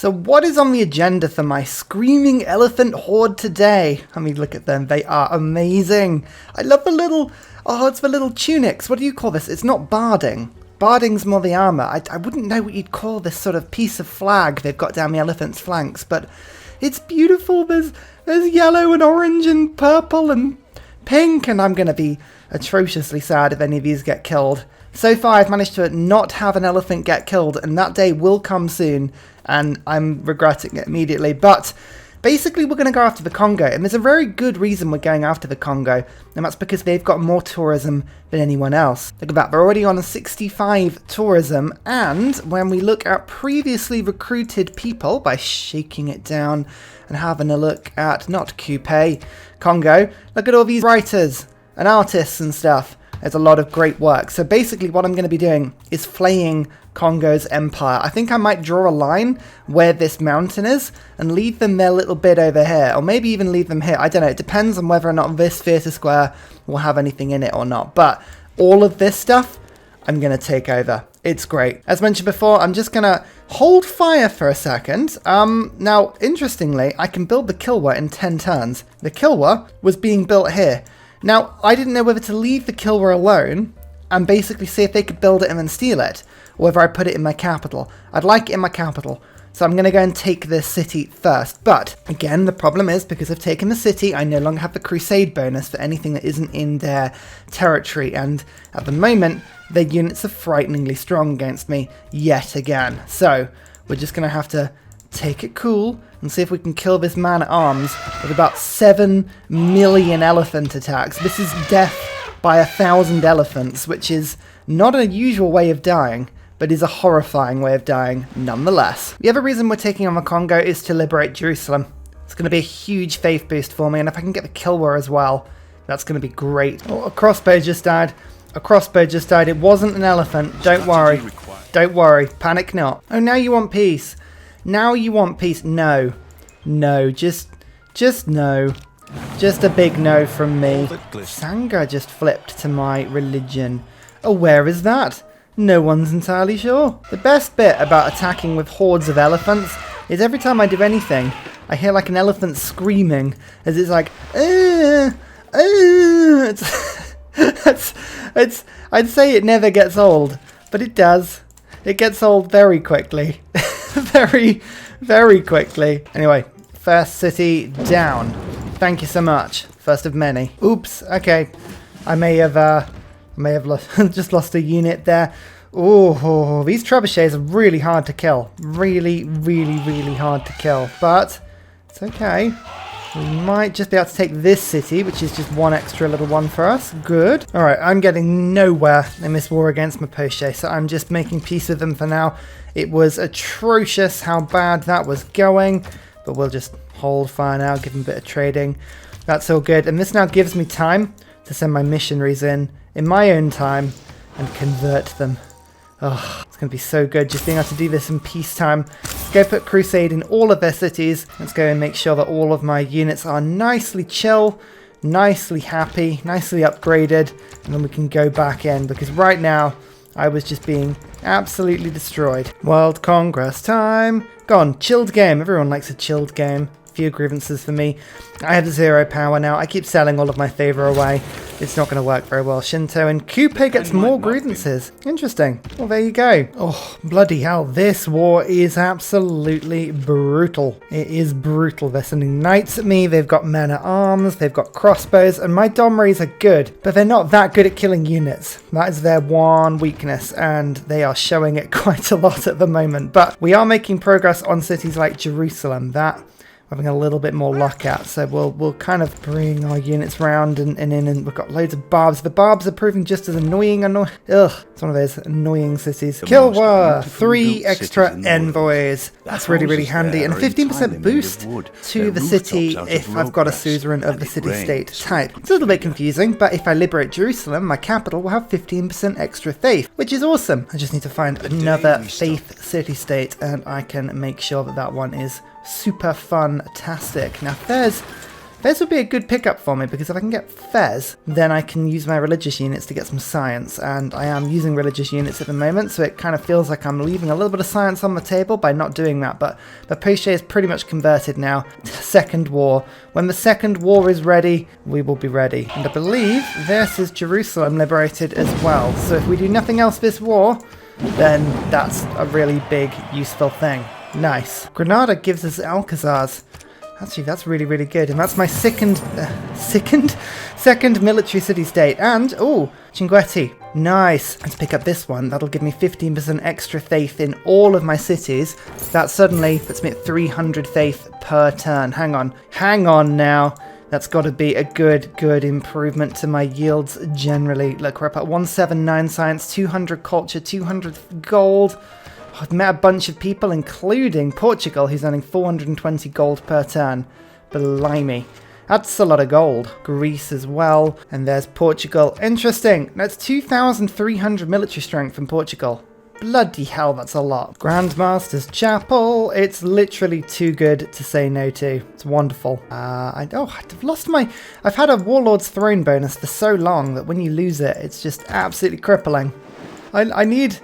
So what is on the agenda for my screaming elephant horde today? I mean, look at them. They are amazing. I love the little, oh, it's the little tunics. What do you call this? It's not barding. Barding's more the armor. I wouldn't know what you'd call this sort of piece of flag they've got down the elephant's flanks, but it's beautiful. There's yellow and orange and purple and pink, and I'm going to be atrociously sad if any of these get killed. So far, I've managed to not have an elephant get killed, and that day will come soon, and I'm regretting it immediately. But basically, we're going to go after the Congo, and there's a very good reason we're going after the Congo, and that's because they've got more tourism than anyone else. Look at that, they're already on a 65 tourism, and when we look at previously recruited people, by shaking it down and having a look at, not Coupe, Congo, look at all these writers and artists and stuff. There's a lot of great work. So basically what I'm going to be doing is flaying Congo's empire. I think I might draw a line where this mountain is and leave them their little bit over here. Or maybe even leave them here. I don't know. It depends on whether or not this theatre square will have anything in it or not. But all of this stuff, I'm going to take over. It's great. As mentioned before, I'm just going to hold fire for a second. Now, interestingly, I can build the Kilwa in 10 turns. The Kilwa was being built here. Now, I didn't know whether to leave the Kilwa alone and basically see if they could build it and then steal it, or whether I put it in my capital. I'd like it in my capital, so I'm going to go and take this city first. But, again, the problem is, because I've taken the city, I no longer have the Crusade bonus for anything that isn't in their territory, and at the moment, their units are frighteningly strong against me yet again. So, we're just going to have to take it cool and see if we can kill this man-at-arms with about 7 million elephant attacks. This is death by 1,000 elephants, which is not a usual way of dying, but is a horrifying way of dying nonetheless. The other reason we're taking on the Congo is to liberate Jerusalem. It's going to be a huge faith boost for me, and if I can get the Kilwa as well, that's going to be great. Oh, a crossbow just died. A crossbow just died. It wasn't an elephant. Don't worry. Don't worry. Panic not. Oh, now you want peace. Now you want peace. No. No. Just no. Just a big no from me. Sangha just flipped to my religion. Oh, where is that? No one's entirely sure. The best bit about attacking with hordes of elephants is every time I do anything, I hear like an elephant screaming as it's like, it's I'd say it never gets old, but it does. It gets old very quickly. Very, very quickly. Anyway, first city down. Thank you so much. First of many. Oops. Okay. I may have just lost a unit there. Oh, these trebuchets are really hard to kill. Really, really, really hard to kill. But it's okay. We might just be able to take this city, which is just one extra little one for us. Good. Alright, I'm getting nowhere in this war against Mapoche, so I'm just making peace with them for now. It was atrocious how bad that was going, but we'll just hold fire now, give them a bit of trading. That's all good. And this now gives me time to send my missionaries in my own time and convert them. Oh, it's going to be so good just being able to do this in peacetime. Let's go put Crusade in all of their cities. Let's go and make sure that all of my units are nicely chill, nicely happy, nicely upgraded, and then we can go back in, because right now I was just being absolutely destroyed. World Congress time. Gone. Chilled game. Everyone likes a chilled game. Few grievances for me. I have 0 power now. I keep selling all of my favour away. It's not going to work very well. Shinto and Coupe gets more grievances. Interesting. Well, there you go. Oh, bloody hell. This war is absolutely brutal. It is brutal. They're sending knights at me. They've got men-at-arms. They've got crossbows. And my Domries are good. But they're not that good at killing units. That is their one weakness. And they are showing it quite a lot at the moment. But we are making progress on cities like Jerusalem. That having a little bit more luck at, so we'll kind of bring our units round and in, and we've got loads of barbs. The barbs are proving just as annoying. Ugh, it's one of those annoying cities. Kilwa, 3 extra envoys. That's really, really handy, and a 15% boost to the city if I've got a suzerain of the city-state type. It's a little bit confusing, but if I liberate Jerusalem, my capital will have 15% extra faith, which is awesome. I just need to find another faith city-state, and I can make sure that that one is super fantastic. Now, there's Fez would be a good pickup for me, because if I can get Fez, then I can use my religious units to get some science, and I am using religious units at the moment, so it kind of feels like I'm leaving a little bit of science on the table by not doing that, but the Poche is pretty much converted now to Second War. When the Second War is ready, we will be ready. And I believe this is Jerusalem liberated as well, so if we do nothing else this war, then that's a really big, useful thing. Nice. Granada gives us Alcazars. Actually, that's really, really good. And that's my second military city-state. And, oh, Cinquetti. Nice. Let's pick up this one. That'll give me 15% extra faith in all of my cities. That suddenly puts me at 300 faith per turn. Hang on. Hang on now. That's got to be a good improvement to my yields generally. Look, we're up at 179 science, 200 culture, 200 gold. I've met a bunch of people, including Portugal, who's earning 420 gold per turn. Blimey. That's a lot of gold. Greece as well. And there's Portugal. Interesting. That's 2,300 military strength from Portugal. Bloody hell, that's a lot. Grandmaster's Chapel. It's literally too good to say no to. It's wonderful. I've lost my... I've had a Warlord's Throne bonus for so long that when you lose it, it's just absolutely crippling. I need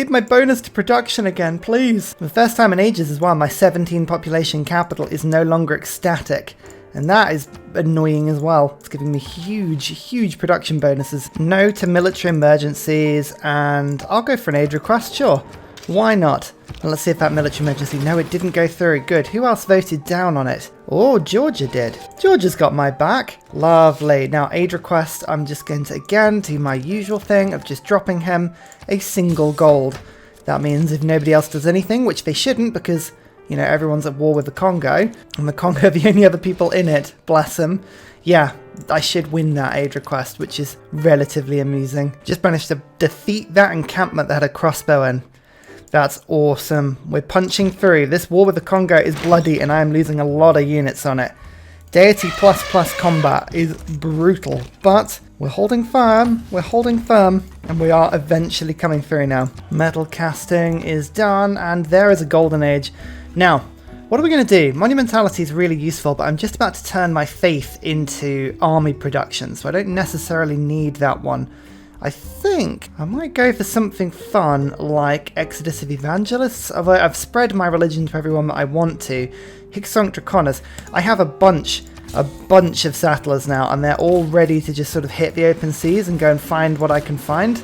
my bonus to production again, please. For the first time in ages as well, my 17 population capital is no longer ecstatic. And that is annoying as well. It's giving me huge production bonuses. No to military emergencies, and I'll go for an aid request, sure. Why not? Well, let's see if that military emergency... No, it didn't go through. Good. Who else voted down on it? Oh, Georgia did. Georgia's got my back. Lovely. Now, aid request, I'm just going to, again, do my usual thing of just dropping him a single gold. That means if nobody else does anything, which they shouldn't, because... you know, everyone's at war with the Congo, and the Congo are the only other people in it, bless them. Yeah, I should win that aid request, which is relatively amusing. Just managed to defeat that encampment that had a crossbow in. That's awesome. We're punching through. This war with the Congo is bloody, and I am losing a lot of units on it. Deity plus combat is brutal, but we're holding firm, and we are eventually coming through now. Metal casting is done, and there is a golden age. Now, what are we going to do? Monumentality is really useful, but I'm just about to turn my faith into army production, so I don't necessarily need that one. I think I might go for something fun like Exodus of Evangelists, although I've spread my religion to everyone that I want to. Hicksonk Draconis. I have a bunch of settlers now, and they're all ready to just sort of hit the open seas and go and find what I can find.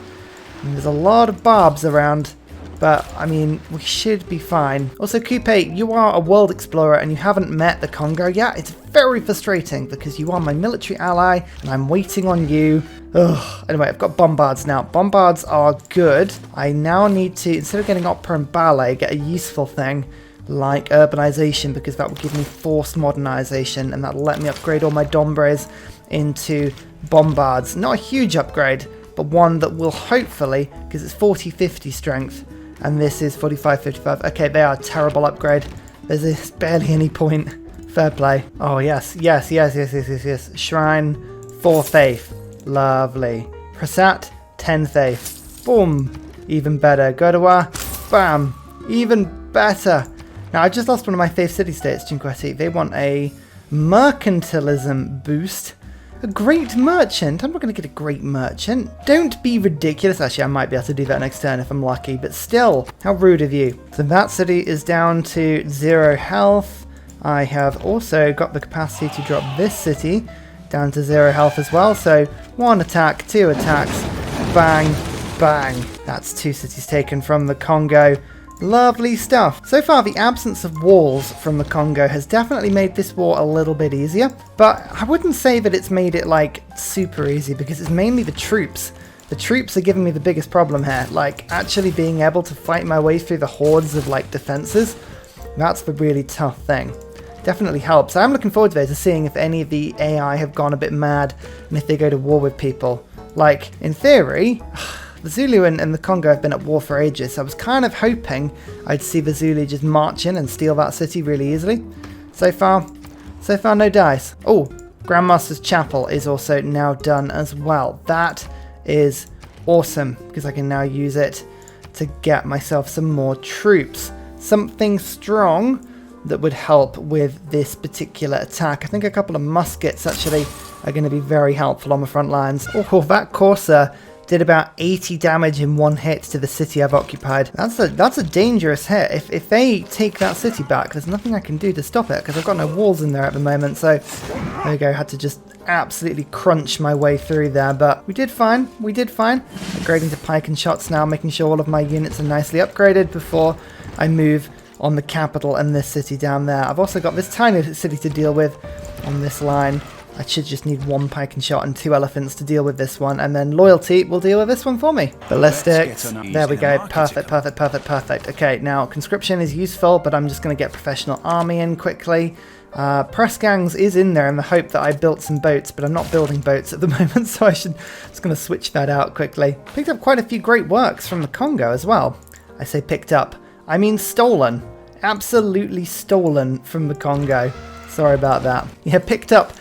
And there's a lot of barbs around. But, I mean, we should be fine. Also, Coupe, you are a world explorer and you haven't met the Congo yet. It's very frustrating because you are my military ally and I'm waiting on you. Ugh. Anyway, I've got bombards now. Bombards are good. I now need to, instead of getting opera and ballet, get a useful thing like urbanization, because that will give me forced modernization and that'll let me upgrade all my Dombres into bombards. Not a huge upgrade, but one that will hopefully, because it's 40-50 strength, and this is 45-55. Okay, they are a terrible upgrade. There's barely any point. Fair play. Oh, yes. Shrine, 4 faith. Lovely. Prasat, 10 faith. Boom. Even better. Godawa, bam. Even better. Now, I just lost one of my faith city-states, Cinquetti. They want a mercantilism boost. A great merchant? I'm not going to get a great merchant. Don't be ridiculous. Actually, I might be able to do that next turn if I'm lucky, but still, how rude of you. So that city is down to 0 health. I have also got the capacity to drop this city down to 0 health as well. So 1 attack, 2 attacks, bang, bang. That's 2 cities taken from the Congo. Lovely stuff. So far, the absence of walls from the Congo has definitely made this war a little bit easier, but I wouldn't say that it's made it, like, super easy, because it's mainly the troops. The troops are giving me the biggest problem here, like, actually being able to fight my way through the hordes of, like, defenses. That's the really tough thing. Definitely helps. I'm looking forward to seeing if any of the AI have gone a bit mad, and if they go to war with people. Like, in theory... the Zulu and the Congo have been at war for ages, so I was kind of hoping I'd see the Zulu just march in and steal that city really easily. So far no dice. Oh, Grandmaster's Chapel is also now done as well. That is awesome, because I can now use it to get myself some more troops. Something strong that would help with this particular attack. I think a couple of muskets actually are going to be very helpful on the front lines. Oh, that courser did about 80 damage in one hit to the city I've occupied. That's a dangerous hit. If they take that city back, there's nothing I can do to stop it because I've got no walls in there at the moment. So there we go. Had to just absolutely crunch my way through there, but we did fine. We did fine. Upgrading to pike and shots now, making sure all of my units are nicely upgraded before I move on the capital and this city down there. I've also got this tiny city to deal with on this line. I should just need 1 pike and shot and 2 elephants to deal with this one, and then loyalty will deal with this one for me. Ballistics, there we go, perfect, perfect, perfect, perfect. Okay, now conscription is useful, but I'm just going to get professional army in quickly. Press gangs is in there in the hope that I built some boats, but I'm not building boats at the moment, so I'm just going to switch that out quickly. Picked up quite a few great works from the Congo as well. I say picked up, I mean stolen. Absolutely stolen from the Congo. Sorry about that. Yeah, picked up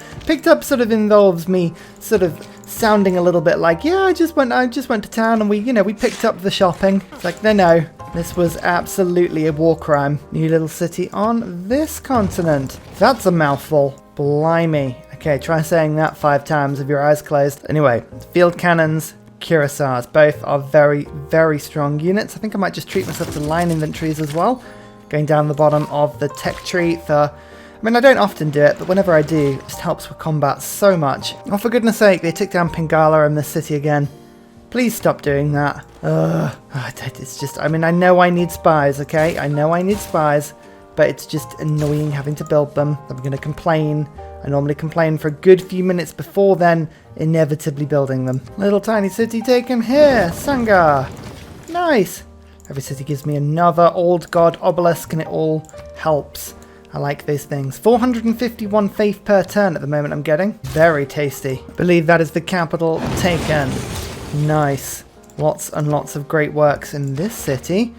sort of involves me sort of sounding a little bit like, yeah, I just went to town and we picked up the shopping. It's like, no, this was absolutely a war crime. New little city on this continent. That's a mouthful. Blimey. Okay, try saying that 5 times with your eyes closed. Anyway, field cannons, cuirassiers, both are very, very strong units. I think I might just treat myself to line inventories as well. Going down the bottom of the tech tree for... I mean, I don't often do it, but whenever I do, it just helps with combat so much. Oh, for goodness sake, they took down Pingala and this city again. Please stop doing that. It's just, I mean, I know I need spies, okay? I know I need spies, but it's just annoying having to build them. I'm going to complain. I normally complain for a good few minutes before then inevitably building them. Little tiny city taken here. Sangar. Nice. Every city gives me another old god obelisk and it all helps. I like those things. 451 faith per turn at the moment I'm getting. Very tasty. Believe that is the capital taken. Nice. Lots and lots of great works in this city.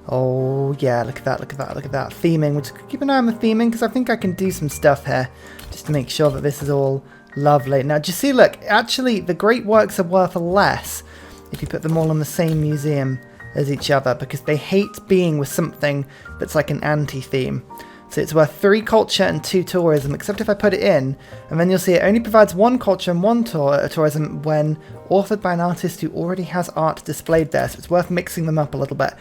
Oh yeah, look at that, look at that, look at that. Theming. We'll just keep an eye on the theming because I think I can do some stuff here just to make sure that this is all lovely. Now, do you see, look, actually the great works are worth less if you put them all in the same museum as each other because they hate being with something that's like an anti-theme. So it's worth 3 culture and 2 tourism, except if I put it in, and then you'll see it only provides 1 culture and 1 tourism when authored by an artist who already has art displayed there, so it's worth mixing them up a little bit.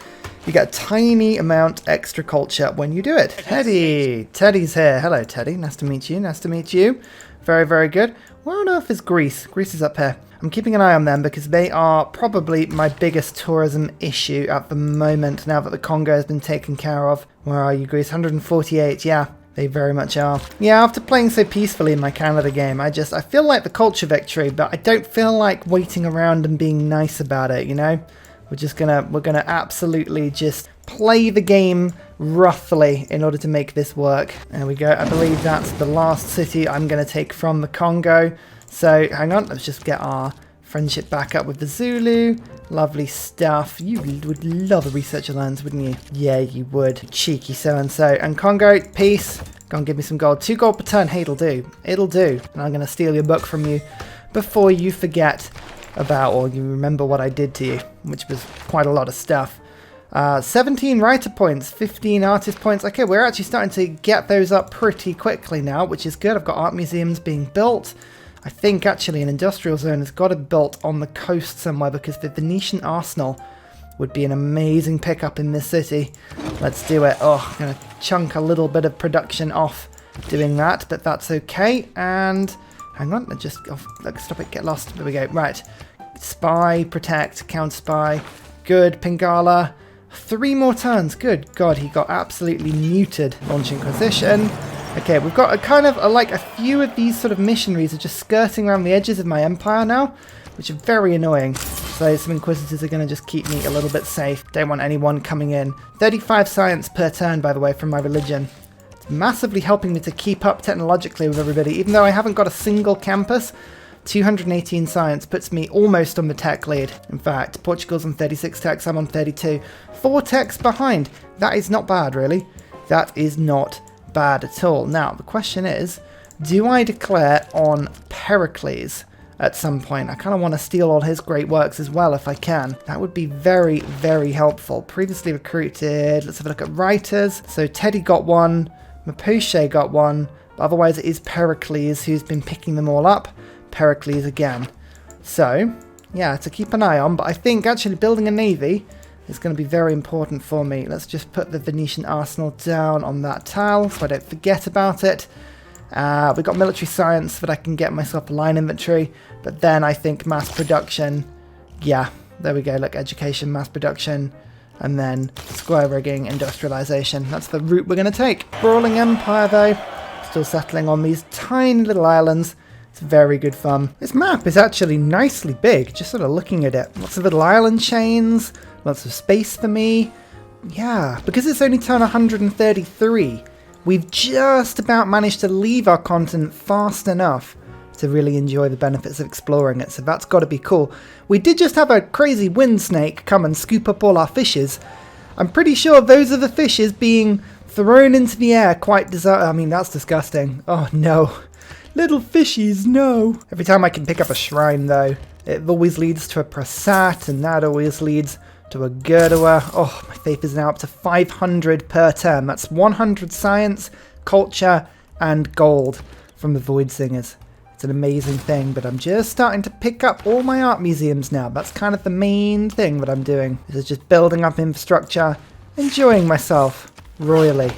You get a tiny amount extra culture when you do it. Teddy! Teddy's here. Hello, Teddy. Nice to meet you. Nice to meet you. Very, very good. Where on earth is Greece? Greece is up here. I'm keeping an eye on them because they are probably my biggest tourism issue at the moment now that the Congo has been taken care of. Where are you, Greece? 148, yeah, they very much are. Yeah, after playing so peacefully in my Canada game, I feel like the culture victory, but I don't feel like waiting around and being nice about it, you know? We're gonna absolutely just play the game roughly in order to make this work. There we go. I believe that's the last city I'm gonna take from the Congo. So hang on, let's just get our friendship back up with the Zulu. Lovely stuff. You would love a research alliance, wouldn't you? Yeah, you would. Cheeky so-and-so. And Congo, peace. Go and give me some gold. 2 gold per turn. Hey, it'll do. It'll do. And I'm going to steal your book from you before you forget about or you remember what I did to you, which was quite a lot of stuff. 17 writer points, 15 artist points. Okay, we're actually starting to get those up pretty quickly now, which is good. I've got art museums being built. I think actually an industrial zone has got to be built on the coast somewhere because the Venetian arsenal would be an amazing pickup in this city. Let's do it. Oh, I'm going to chunk a little bit of production off doing that, but that's okay. And hang on, let's stop it, get lost. There we go. Right. Spy, protect, counter spy. Good, Pingala. 3 more turns. Good God, he got absolutely muted. Launch Inquisition. Okay, we've got a few of these sort of missionaries are just skirting around the edges of my empire now, which are very annoying. So some Inquisitors are going to just keep me a little bit safe. Don't want anyone coming in. 35 science per turn, by the way, from my religion. It's massively helping me to keep up technologically with everybody, even though I haven't got a single campus. 218 science puts me almost on the tech lead. In fact, Portugal's on 36 techs, I'm on 32. 4 techs behind. That is not bad, really. That is not bad at all. Now, the question is, do I declare on Pericles at some point? I kind of want to steal all his great works as well if I can. That would be very, very helpful. Previously recruited. Let's have a look at writers. So Teddy got 1. Mapuche got one, but otherwise it is Pericles who's been picking them all up. Pericles again. So, yeah, to keep an eye on, but I think actually building a navy is going to be very important for me. Let's just put the Venetian arsenal down on that tile so I don't forget about it. We've got military science so that I can get myself a line inventory, but then I think mass production, yeah, there we go, look, education, mass production, and then square rigging, industrialization. That's the route we're going to take. Brawling Empire though, still settling on these tiny little islands. It's very good fun. This map is actually nicely big, just sort of looking at it. Lots of little island chains, lots of space for me. Yeah, because it's only turn 133, we've just about managed to leave our continent fast enough to really enjoy the benefits of exploring it, so that's got to be cool. We did just have a crazy wind snake come and scoop up all our fishes. I'm pretty sure those are the fishes being thrown into the air quite I mean, that's disgusting. Oh no. Little fishies, no. Every time I can pick up a shrine though, it always leads to a prasat, and that always leads to a Gurdua. Oh, my faith is now up to 500 per term. That's 100 science, culture, and gold from the Void Singers. It's an amazing thing, but I'm just starting to pick up all my art museums now. That's kind of the main thing that I'm doing. This is just building up infrastructure, enjoying myself royally.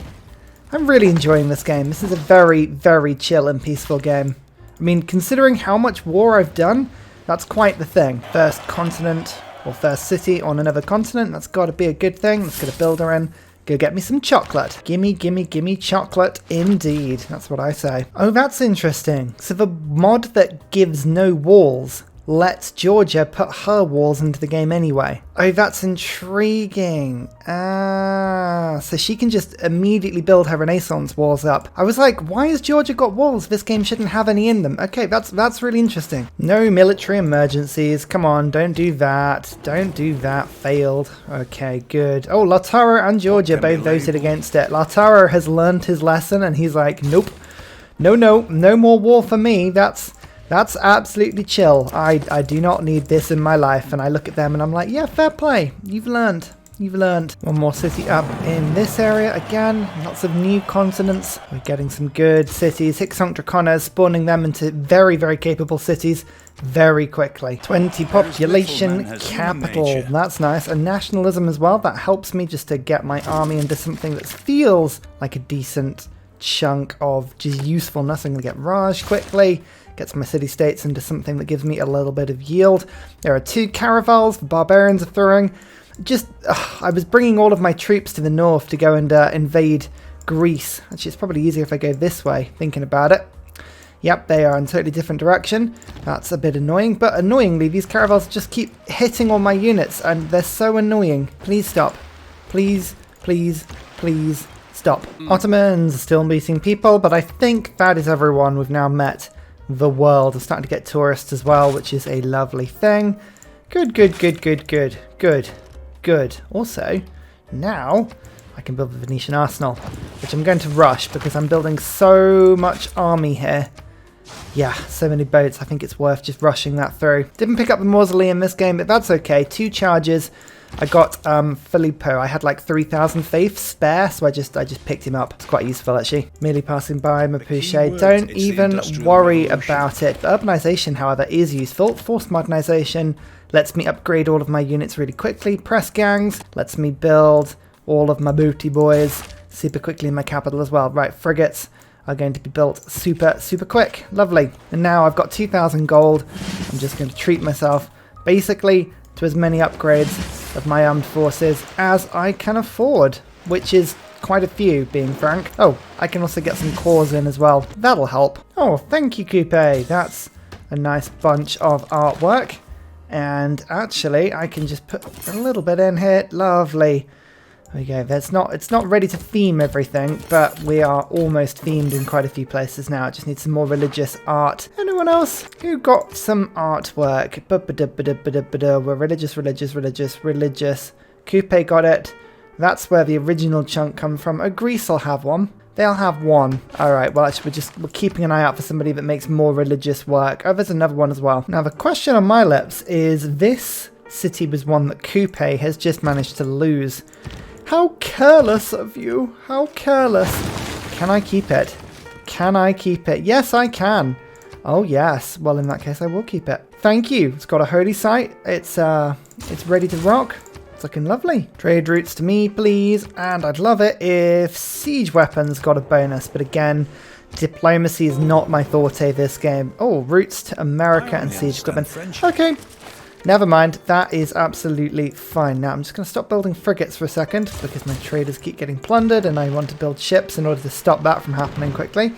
I'm really enjoying this game. This is a very, very chill and peaceful game. I mean, considering how much war I've done, that's quite the thing. First continent, or first city on another continent, that's got to be a good thing. Let's get a builder in. Go get me some chocolate. Gimme, gimme, gimme chocolate indeed. That's what I say. Oh, that's interesting. So the mod that gives no walls lets Georgia put her walls into the game anyway. Oh, that's intriguing. So she can just immediately build her Renaissance walls up. I was like, why has Georgia got walls? This game shouldn't have any in them. Okay, that's really interesting. No military emergencies. Come on, don't do that. Don't do that. Failed. Okay, good. Oh, Lautaro and Georgia both voted against it. Lautaro has learned his lesson and he's like, nope. No more war for me. That's absolutely chill. I do not need this in my life. And I look at them and I'm like, yeah, fair play. You've learned. You've learned. One more city up in this area again. Lots of new continents. We're getting some good cities. Hicksunk Draconas, spawning them into very, very capable cities very quickly. 20 population capital. That's nice. And nationalism as well. That helps me just to get my army into something that feels like a decent chunk of just usefulness. I'm going to get Raj quickly. Gets my city-states into something that gives me a little bit of yield. There are 2 caravels the barbarians are throwing. I was bringing all of my troops to the north to go and invade Greece. Actually, it's probably easier if I go this way, thinking about it. Yep, they are in a totally different direction. That's a bit annoying, but annoyingly, these caravels just keep hitting all my units, and they're so annoying. Please stop. Please, please, please stop. Ottomans are still meeting people, but I think that is everyone. We've now met the world. I'm starting to get tourists as well, which is a lovely thing. Good, good, good, good, good, good, good. Also, now I can build the Venetian arsenal, which I'm going to rush because I'm building so much army here. Yeah, so many boats. I think it's worth just rushing that through. Didn't pick up the mausoleum this game, but that's okay. 2 charges. I got Filippo. I had like 3,000 faith spare, so I just picked him up. It's quite useful actually. Merely passing by Mapuche. Don't even worry about it. The urbanization, however, is useful. Forced modernization lets me upgrade all of my units really quickly. Press gangs lets me build all of my booty boys super quickly in my capital as well. Right, frigates are going to be built super, super quick. Lovely. And now I've got 2,000 gold. I'm just going to treat myself basically to as many upgrades of my armed forces as I can afford, which is quite a few, being frank. Oh, I can also get some cores in as well. That'll help. Oh, thank you, Coupe. That's a nice bunch of artwork. And actually, I can just put a little bit in here. Lovely. There we go. It's not ready to theme everything, but we are almost themed in quite a few places now. I just need some more religious art. Anyone else who got some artwork? We're religious. Coupe got it. That's where the original chunk come from. Oh, Greece will have one. They'll have one. Alright, well actually we're keeping an eye out for somebody that makes more religious work. Oh, there's another one as well. Now the question on my lips is, this city was one that Coupe has just managed to lose. How careless of you. How careless. Can I keep it? Can I keep it? Yes, I can. Oh, yes. Well, in that case, I will keep it. Thank you. It's got a holy site. It's ready to rock. It's looking lovely. Trade routes to me, please. And I'd love it if siege weapons got a bonus. But again, diplomacy is not my forte this game. Oh, routes to America and siege equipment. Okay. Never mind. That is absolutely fine. Now, I'm just going to stop building frigates for a second because my traders keep getting plundered and I want to build ships in order to stop that from happening quickly.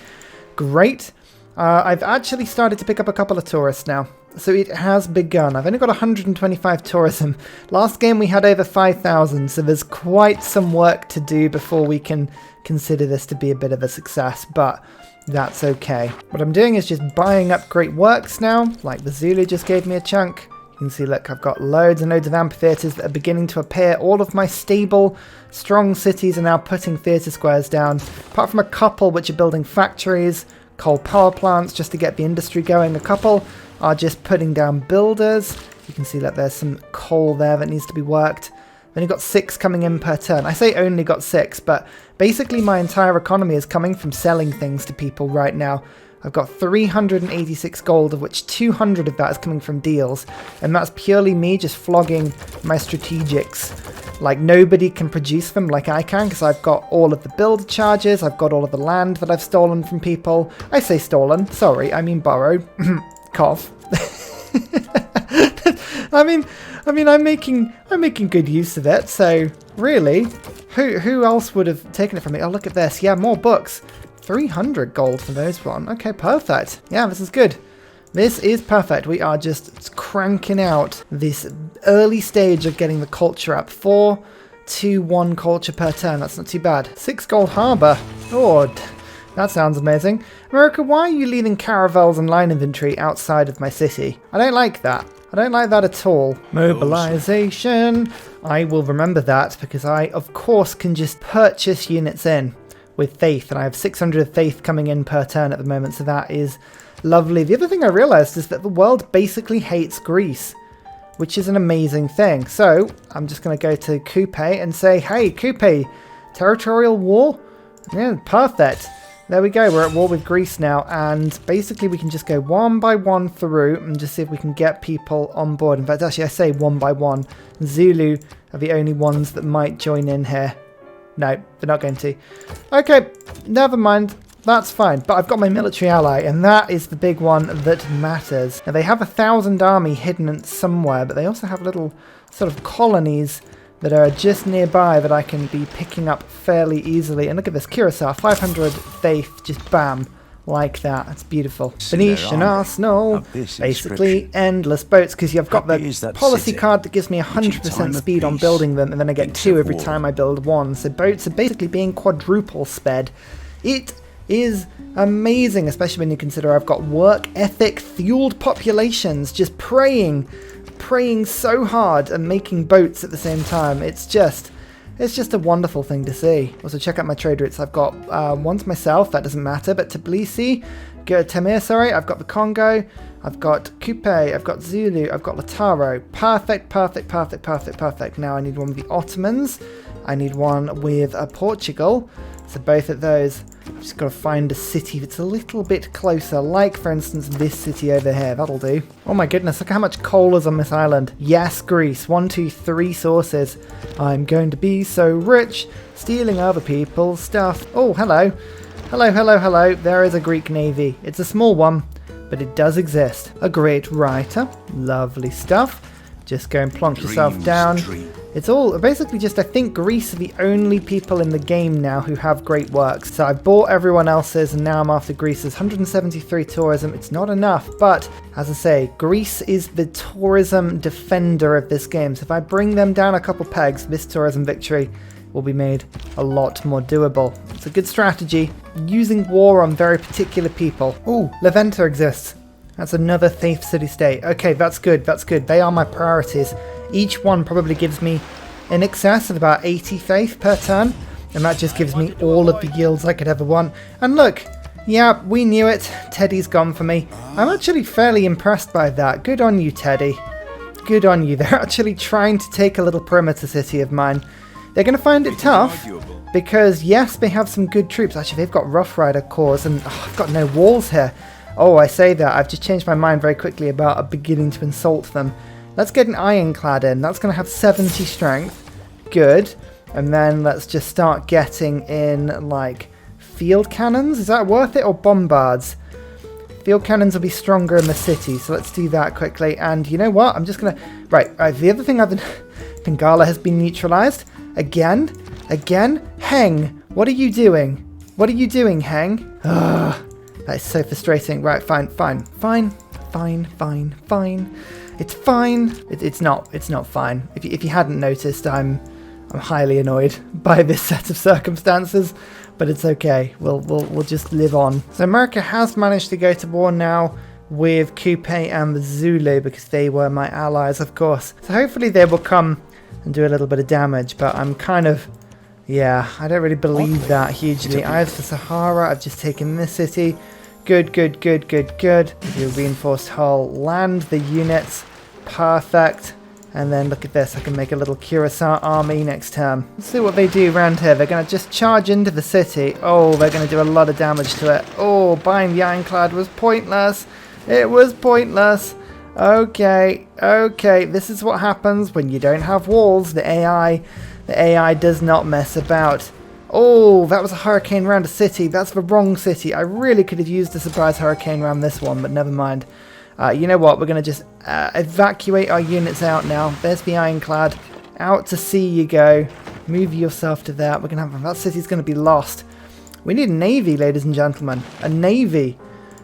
Great. I've actually started to pick up a couple of tourists now. So it has begun. I've only got 125 tourism. Last game we had over 5,000, so there's quite some work to do before we can consider this to be a bit of a success, but that's okay. What I'm doing is just buying up great works now, like the Zulu just gave me a chunk. You can see, look, I've got loads and loads of amphitheatres that are beginning to appear. All of my stable, strong cities are now putting theatre squares down, apart from a couple which are building factories, coal power plants just to get the industry going. A couple are just putting down builders. You can see that there's some coal there that needs to be worked. I've only got 6 coming in per turn. I say only got 6, but basically my entire economy is coming from selling things to people right now. I've got 386 gold, of which 200 of that is coming from deals. And that's purely me just flogging my strategics. Like, nobody can produce them like I can, because I've got all of the build charges, I've got all of the land that I've stolen from people. I say stolen, sorry, I mean borrowed. Cough. I mean, I'm making good use of it, so really, who else would have taken it from me? Oh, look at this. Yeah, more books. 300 gold for those one. Okay, perfect. Yeah, this is good. This is perfect. We are just cranking out this early stage of getting the culture up. 4 to 1 culture per turn. That's not too bad. 6 gold harbour. Lord, that sounds amazing. America, why are you leaving caravels and line infantry outside of my city? I don't like that. I don't like that at all. Mobilization. I will remember that because I, of course, can just purchase units in with faith, and I have 600 faith coming in per turn at the moment, so that is lovely. The other thing I realized is that the world basically hates Greece, which is an amazing thing. So I'm just going to go to Coupe and say, hey, Coupe, territorial war? Yeah, perfect. There we go, we're at war with Greece now, and basically we can just go one by one through and just see if we can get people on board. In fact, actually I say one by one. Zulu are the only ones that might join in here. No, they're not going to. Okay, never mind. That's fine. But I've got my military ally, and that is the big one that matters. Now, they have 1,000 army hidden somewhere, but they also have little sort of colonies that are just nearby that I can be picking up fairly easily. And look at this, Curacao, 500 faith, just bam, like that. That's beautiful. Venetian arsenal, basically endless boats, because you've got the policy card that gives me 100% speed on building them, and then I get 2 every time I build 1. So boats are basically being quadruple sped. It is amazing, especially when you consider I've got work ethic fueled populations just praying so hard and making boats at the same time. It's just a wonderful thing to see. Also, check out my trade routes. I've got one to myself, that doesn't matter, but Tbilisi, Temir, sorry, I've got the Congo, I've got Coupe, I've got Zulu, I've got Lautaro. Perfect, perfect, perfect, perfect, perfect. Now I need one with the Ottomans, I need one with Portugal, so both of those. I've just got to find a city that's a little bit closer, like, for instance, this city over here. That'll do. Oh my goodness, look how much coal is on this island. Yes, Greece. 1, 2, 3 sources. I'm going to be so rich, stealing other people's stuff. Oh, hello. Hello, hello, hello. There is a Greek navy. It's a small one, but it does exist. A great writer. Lovely stuff. Just go and plonk yourself down. It's all basically just, I think Greece are the only people in the game now who have great works. So I've bought everyone else's and now I'm after Greece's. 173 tourism. It's not enough, but as I say, Greece is the tourism defender of this game. So if I bring them down a couple pegs, this tourism victory will be made a lot more doable. It's a good strategy, using war on very particular people. Ooh, Leventa exists. That's another thief city-state. Okay, that's good, that's good. They are my priorities. Each one probably gives me in excess of about 80 faith per turn, and that just gives me all of the yields I could ever want. And look, yeah, we knew it. Teddy's gone for me. I'm actually fairly impressed by that. Good on you, Teddy. Good on you. They're actually trying to take a little perimeter city of mine. They're going to find it tough, because yes, they have some good troops. Actually, they've got Rough Rider Corps, and I've got no walls here. Oh, I say that. I've just changed my mind very quickly about beginning to insult them. Let's get an Ironclad in. That's going to have 70 strength. Good. And then let's just start getting in, like, field cannons. Is that worth it? Or bombards? Field cannons will be stronger in the city, so let's do that quickly. And you know what? I'm just going to... Right, the other thing I've been... Bengala has been neutralized. Again. Heng, what are you doing? What are you doing, Heng? Ugh, that is so frustrating. Right, fine. It's fine. It's not fine. If you hadn't noticed, I'm highly annoyed by this set of circumstances, but it's okay. We'll just live on. So America has managed to go to war now with Khmer and the Zulu because they were my allies, of course. So hopefully they will come and do a little bit of damage, but I'm kind of, yeah, I don't really believe that hugely. I have the Sahara. I've just taken this city. Good. Do a reinforced hull. Land the units. Perfect. And then look at this. I can make a little Curacao army next turn. Let's see what they do around here. They're going to just charge into the city. Oh, they're going to do a lot of damage to it. Oh, buying the Ironclad was pointless. It was pointless. Okay. This is what happens when you don't have walls. The AI does not mess about. Oh, that was a hurricane around a city. That's the wrong city. I really could have used a surprise hurricane around this one, but never mind. You know what? We're going to just evacuate our units out now. There's the Ironclad. Out to sea you go. Move yourself to that. We're going to have... That city's going to be lost. We need a navy, ladies and gentlemen. A navy.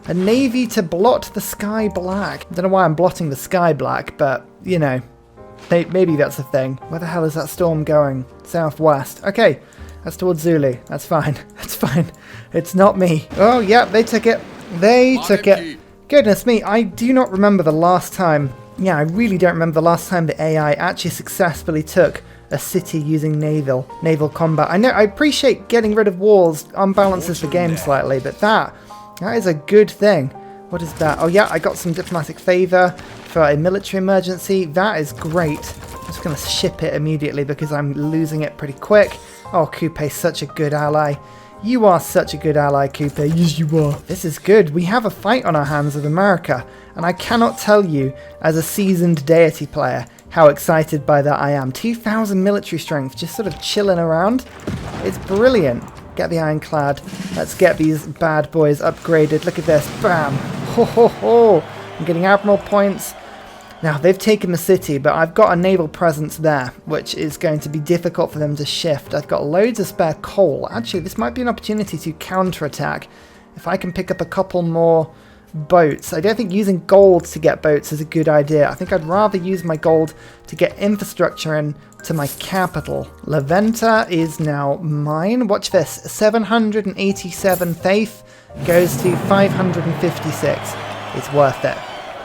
A navy to blot the sky black. I don't know why I'm blotting the sky black, but, you know, maybe that's a thing. Where the hell is that storm going? Southwest. Okay. That's towards Zulu. That's fine. That's fine. It's not me. Oh, yeah, they took it. They took it. Goodness me, I do not remember the last time. Yeah, I really don't remember the last time the AI actually successfully took a city using naval combat. I know, I appreciate getting rid of walls unbalances the game slightly, but that is a good thing. What is that? Oh yeah, I got some diplomatic favor for a military emergency. That is great. I'm just going to ship it immediately because I'm losing it pretty quick. Oh, Coupe's such a good ally. You are such a good ally, Coupe. Yes, you are. This is good. We have a fight on our hands with America, and I cannot tell you, as a seasoned Deity player, how excited by that I am. 2,000 military strength, just sort of chilling around. It's brilliant. Get the Ironclad. Let's get these bad boys upgraded. Look at this. Bam. Ho, ho, ho. I'm getting admiral points. Now, they've taken the city, but I've got a naval presence there, which is going to be difficult for them to shift. I've got loads of spare coal. Actually, this might be an opportunity to counterattack. If I can pick up a couple more boats. I don't think using gold to get boats is a good idea. I think I'd rather use my gold to get infrastructure in to my capital. La Venta is now mine. Watch this. 787 faith goes to 556. It's worth it.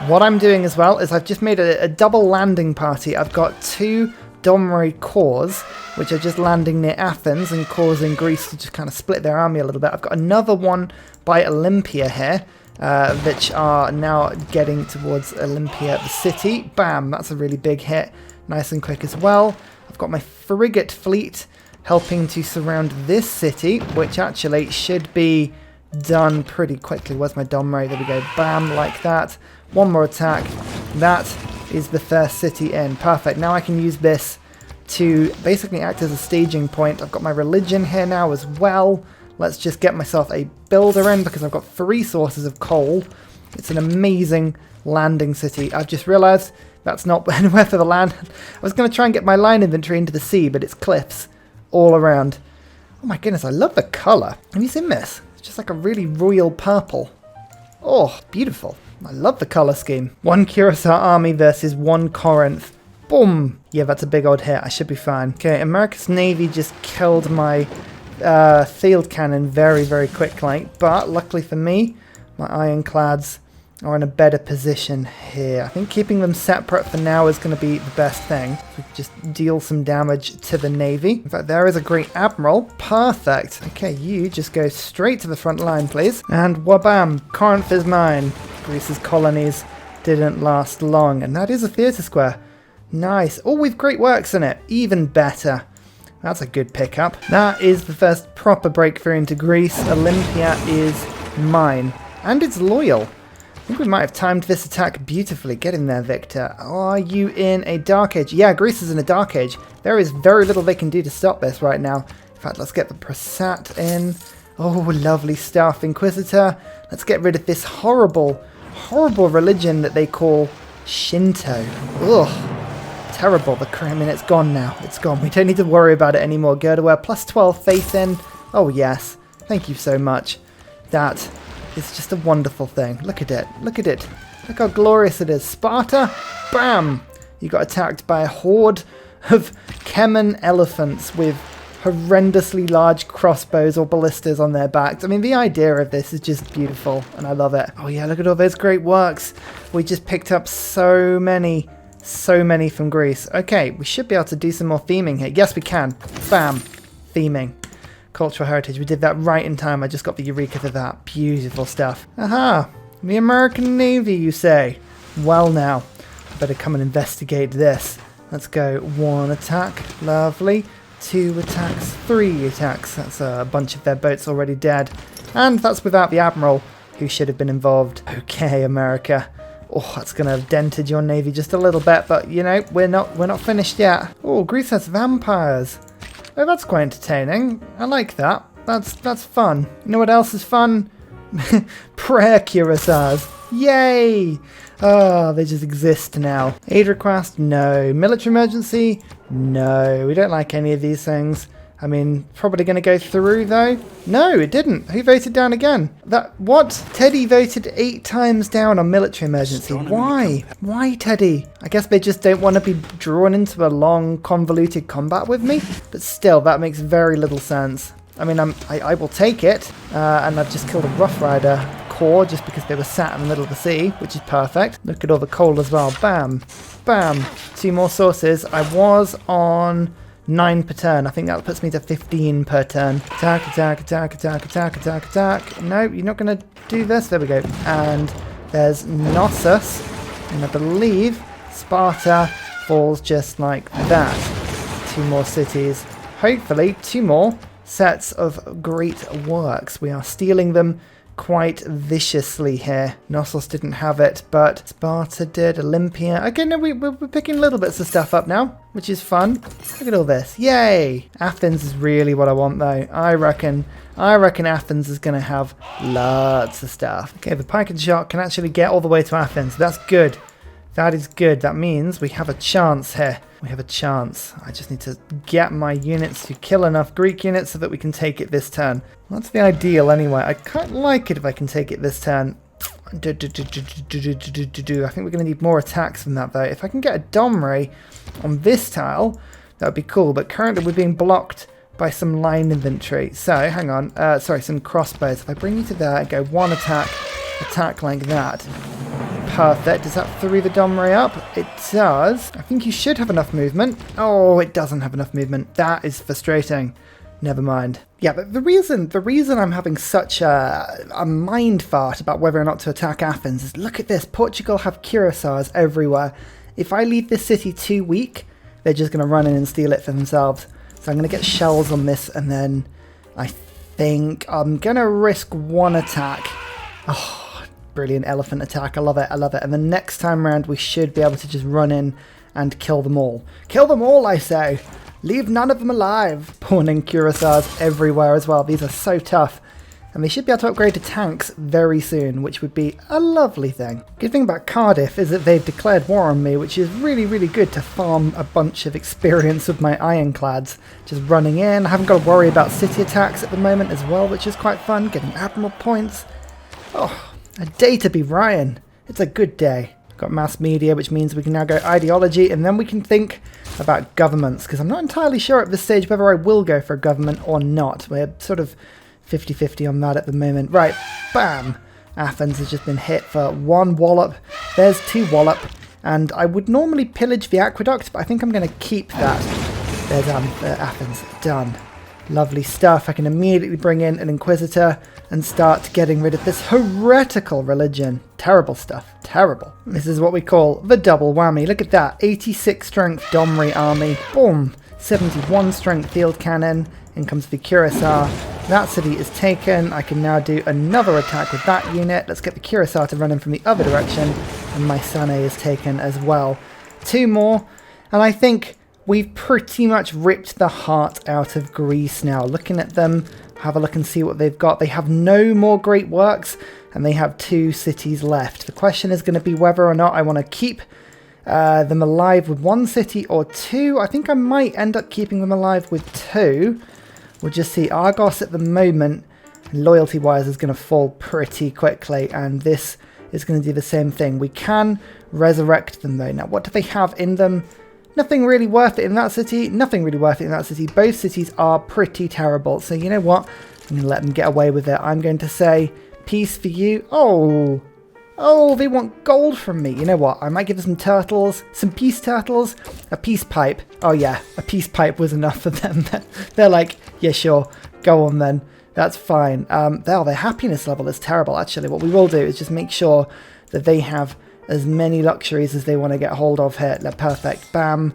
What I'm doing as well is I've just made a double landing party. I've got 2 Domri corps, which are just landing near Athens and causing Greece to just kind of split their army a little bit. I've got another one by Olympia here, which are now getting towards Olympia, the city. Bam, that's a really big hit. Nice and quick as well. I've got my frigate fleet helping to surround this city, which actually should be done pretty quickly. Where's my Domri? There we go. Bam, like that. One more attack. That is the first city in. Perfect. Now I can use this to basically act as a staging point. I've got my religion here now as well. Let's just get myself a builder in because I've got 3 sources of coal. It's an amazing landing city. I've just realized that's not anywhere for the land. I was going to try and get my line inventory into the sea, but it's cliffs all around. Oh my goodness, I love the color. Have you seen this? It's just like a really royal purple. Oh, beautiful. I love the color scheme. 1 Curacao army versus 1 Corinth. Boom! Yeah, that's a big old hit. I should be fine. Okay, America's Navy just killed my field cannon very, very quickly. But luckily for me, my Ironclads are in a better position here. I think keeping them separate for now is going to be the best thing. We can just deal some damage to the Navy. In fact, there is a great admiral. Perfect. Okay, you just go straight to the front line, please. And wabam! Corinth is mine. Greece's colonies didn't last long. And that is a theatre square. Nice. Oh, with great works in it. Even better. That's a good pickup. That is the first proper breakthrough into Greece. Olympia is mine. And it's loyal. I think we might have timed this attack beautifully. Get in there, Victor. Are you in a Dark Age? Yeah, Greece is in a Dark Age. There is very little they can do to stop this right now. In fact, let's get the Prasat in. Oh, lovely stuff. Inquisitor. Let's get rid of this horrible, horrible religion that they call Shinto. Ugh. Terrible. I mean, it's gone now. It's gone. We don't need to worry about it anymore. Gerda, plus 12 faith in. Oh, yes. Thank you so much. That is just a wonderful thing. Look at it. Look at it. Look how glorious it is. Sparta. Bam. You got attacked by a horde of Khmer elephants with horrendously large crossbows or ballistas on their backs. I mean, the idea of this is just beautiful, and I love it. Oh, yeah. Look at all those great works. We just picked up so many from Greece. Okay, we should be able to do some more theming here. Yes, we can. Bam. Theming. Cultural heritage. We did that right in time. I just got the eureka for that. Beautiful stuff. Aha. The American Navy, you say? Well now, I better come and investigate this. Let's go. 1 attack. Lovely. 2 attacks. 3 attacks. That's a bunch of their boats already dead. And that's without the Admiral, who should have been involved. Okay, America. Oh, that's going to have dented your navy just a little bit, but you know, we're not finished yet. Oh, Greece has vampires. Oh, that's quite entertaining. I like that. That's fun. You know what else is fun? Prayer cuirassiers. Yay! Oh, they just exist now. Aid request? No. Military emergency? No. We don't like any of these things. I mean, probably going to go through, though. No, it didn't. Who voted down again? What? Teddy voted 8 times down on military emergency. Why? Why, Teddy? I guess they just don't want to be drawn into a long, convoluted combat with me. But still, that makes very little sense. I mean, I will take it. And I've just killed a Rough Rider corps just because they were sat in the middle of the sea, which is perfect. Look at all the coal as well. Bam. Bam. 2 more sources. I was on 9 per turn. I think that puts me to 15 per turn. Attack, attack, attack, attack, attack, attack, attack. No, you're not going to do this. There we go. And there's Knossos. And I believe Sparta falls just like that. 2 more cities. Hopefully 2 more sets of great works. We are stealing them quite viciously here. Knossos didn't have it, but Sparta did. Olympia. Okay, no, we're picking little bits of stuff up now, which is fun. Look at all this. Yay! Athens is really what I want, though. I reckon Athens is going to have lots of stuff. Okay, the pike and shark can actually get all the way to Athens. That's good. That is good. That means we have a chance here. We have a chance. I just need to get my units to kill enough Greek units so that we can take it this turn. Well, that's the ideal anyway. I quite like it if I can take it this turn. I think we're going to need more attacks than that, though. If I can get a Domrey on this tile, that would be cool. But currently we're being blocked by some line infantry. So, hang on. Sorry, some crossbows. If I bring you to there and go 1 attack like that. Perfect. Does that throw the Domrey up? It does. I think you should have enough movement. Oh, it doesn't have enough movement. That is frustrating. Never mind. Yeah, but the reason I'm having such a mind fart about whether or not to attack Athens is, look at this. Portugal have cuirassiers everywhere. If I leave this city too weak, they're just going to run in and steal it for themselves. So I'm going to get shells on this, and then I think I'm going to risk 1 attack. Oh, brilliant elephant attack. I love it. I love it. And the next time around, we should be able to just run in and kill them all. Kill them all, I say. Leave none of them alive. Pawning cuirassiers everywhere as well. These are so tough. And they should be able to upgrade to tanks very soon, which would be a lovely thing. Good thing about Cardiff is that they've declared war on me, which is really, really good to farm a bunch of experience with my ironclads. Just running in. I haven't got to worry about city attacks at the moment as well, which is quite fun. Getting admiral points. Oh, a day to be Ryan. It's a good day. Got mass media, which means we can now go ideology, and then we can think about governments, because I'm not entirely sure at this stage whether I will go for a government or not. We're sort of 50-50 on that at the moment. Right, bam! Athens has just been hit for 1 wallop. There's 2 wallop, and I would normally pillage the aqueduct, but I think I'm going to keep that. There's Athens. Done. Lovely stuff. I can immediately bring in an Inquisitor and start getting rid of this heretical religion. Terrible stuff. Terrible. This is what we call the double whammy. Look at that. 86 strength Domrey army. Boom. 71 strength field cannon. In comes the Curacao. That city is taken. I can now do another attack with that unit. Let's get the Curacao to run in from the other direction. And my Sane is taken as well. 2 more. And I think we've pretty much ripped the heart out of Greece now. Looking at them, have a look and see what they've got. They have no more great works, and they have 2 cities left. The question is going to be whether or not I want to keep them alive with 1 city or 2. I think I might end up keeping them alive with 2. We'll just see. Argos at the moment, loyalty-wise, is going to fall pretty quickly, and this is going to do the same thing. We can resurrect them, though. Now, what do they have in them? Nothing really worth it in that city. Nothing really worth it in that city. Both cities are pretty terrible. So you know what? I'm going to let them get away with it. I'm going to say, peace for you. Oh, they want gold from me. You know what? I might give them some turtles. Some peace turtles. A peace pipe. Oh yeah, a peace pipe was enough for them. They're like, yeah, sure. Go on then. That's fine. Their happiness level is terrible, actually. What we will do is just make sure that they have as many luxuries as they want to get hold of here. They're perfect. Bam.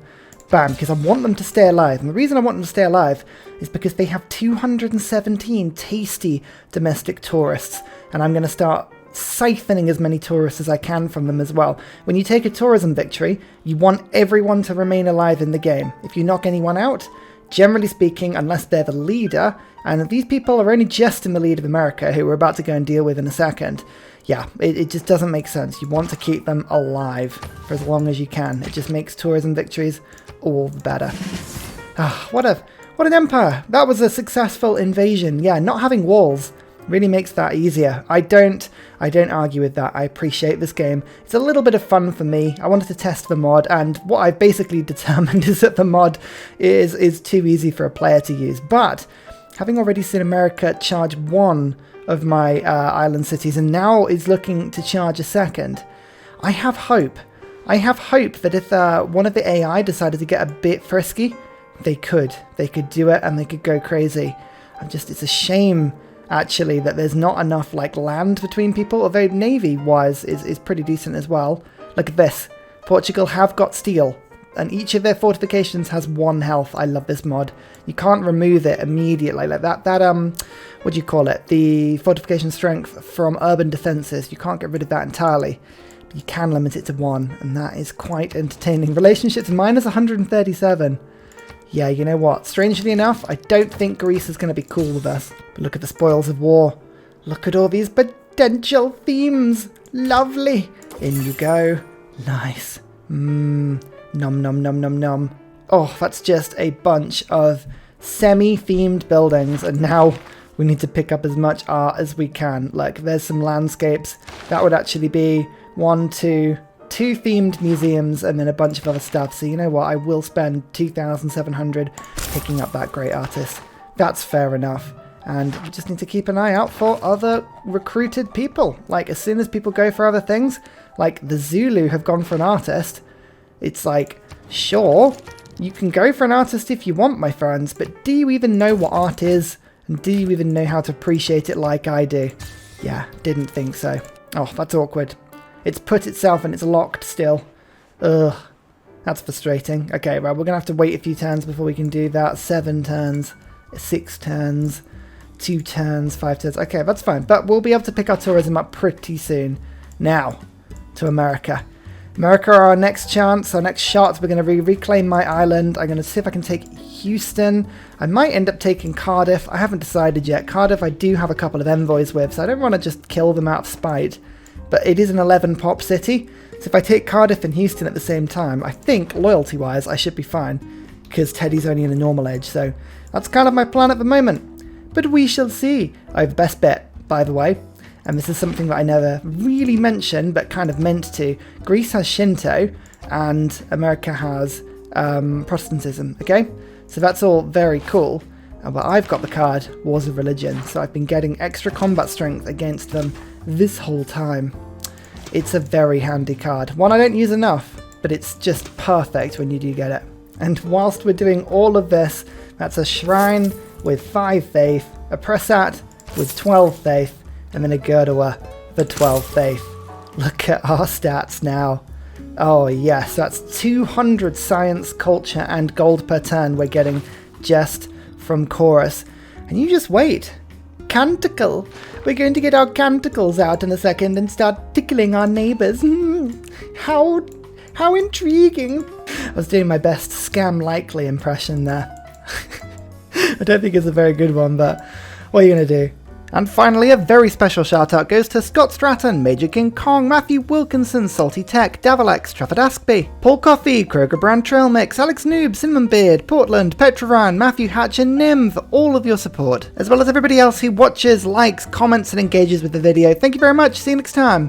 Bam. Because I want them to stay alive. And the reason I want them to stay alive is because they have 217 tasty domestic tourists. And I'm going to start siphoning as many tourists as I can from them as well. When you take a tourism victory, you want everyone to remain alive in the game. If you knock anyone out, generally speaking, unless they're the leader, and these people are only just in the lead of America, who we're about to go and deal with in a second, yeah, it just doesn't make sense. You want to keep them alive for as long as you can. It just makes tourism victories all the better. Ah, what an empire! That was a successful invasion. Yeah, not having walls really makes that easier. I don't argue with that. I appreciate this game. It's a little bit of fun for me. I wanted to test the mod, and what I've basically determined is that the mod is too easy for a player to use. But having already seen America charge 1 of my island cities, and now is looking to charge a second, I have hope. I have hope that if one of the AI decided to get a bit frisky, they could do it and they could go crazy. It's a shame, actually, that there's not enough like land between people, although navy-wise is pretty decent as well. Look at this. Portugal have got steel, and each of their fortifications has 1 health. I love this mod. You can't remove it immediately like that. What do you call it? The fortification strength from urban defenses. You can't get rid of that entirely. But you can limit it to 1, and that is quite entertaining. Relationships minus 137. Yeah, you know what? Strangely enough, I don't think Greece is going to be cool with us. But look at the spoils of war. Look at all these potential themes. Lovely. In you go. Nice. Nom nom nom nom nom. Oh, that's just a bunch of semi-themed buildings, and now we need to pick up as much art as we can. Like, there's some landscapes. That would actually be 2 themed museums and then a bunch of other stuff. So you know what? I will spend 2,700 picking up that great artist. That's fair enough. And we just need to keep an eye out for other recruited people. Like, as soon as people go for other things, like the Zulu have gone for an artist, it's like, sure, you can go for an artist if you want, my friends, but do you even know what art is? And do you even know how to appreciate it like I do? Yeah, didn't think so. Oh, that's awkward. It's put itself and it's locked still. Ugh, that's frustrating. Okay, well, we're going to have to wait a few turns before we can do that. 7 turns, 6 turns, 2 turns, 5 turns. Okay, that's fine. But we'll be able to pick our tourism up pretty soon. Now, to America. America are our next chance, our next shot. We're going to reclaim my island. I'm going to see if I can take Houston. I might end up taking Cardiff. I haven't decided yet. Cardiff I do have a couple of envoys with, so I don't want to just kill them out of spite. But it is an 11 pop city, so if I take Cardiff and Houston at the same time, I think, loyalty-wise, I should be fine, because Teddy's only in a normal age, so that's kind of my plan at the moment. But we shall see. I have the best bet, by the way, and this is something that I never really mentioned, but kind of meant to. Greece has Shinto, and America has Protestantism, okay? So that's all very cool. But I've got the card, Wars of Religion, so I've been getting extra combat strength against them this whole time. It's a very handy card. One I don't use enough, but it's just perfect when you do get it. And whilst we're doing all of this, that's a shrine with 5 faith, a Prasat with 12 faith, and then a Gurdua for 12 faith. Look at our stats now. Oh yes, that's 200 science, culture, and gold per turn we're getting just from Chorus. And you just wait. Canticle. We're going to get our canticles out in a second and start tickling our neighbours. How intriguing. I was doing my best Scam Likely impression there. I don't think it's a very good one, but what are you going to do? And finally, a very special shout out goes to Scott Stratton, Major King Kong, Matthew Wilkinson, Salty Tech, Davalex, Trafford Askby, Paul Coffey, Kroger Brand Trail Mix, Alex Noob, Cinnamon Beard, Portland, Petrovan, Matthew Hatch, and Nim for all of your support, as well as everybody else who watches, likes, comments, and engages with the video. Thank you very much. See you next time.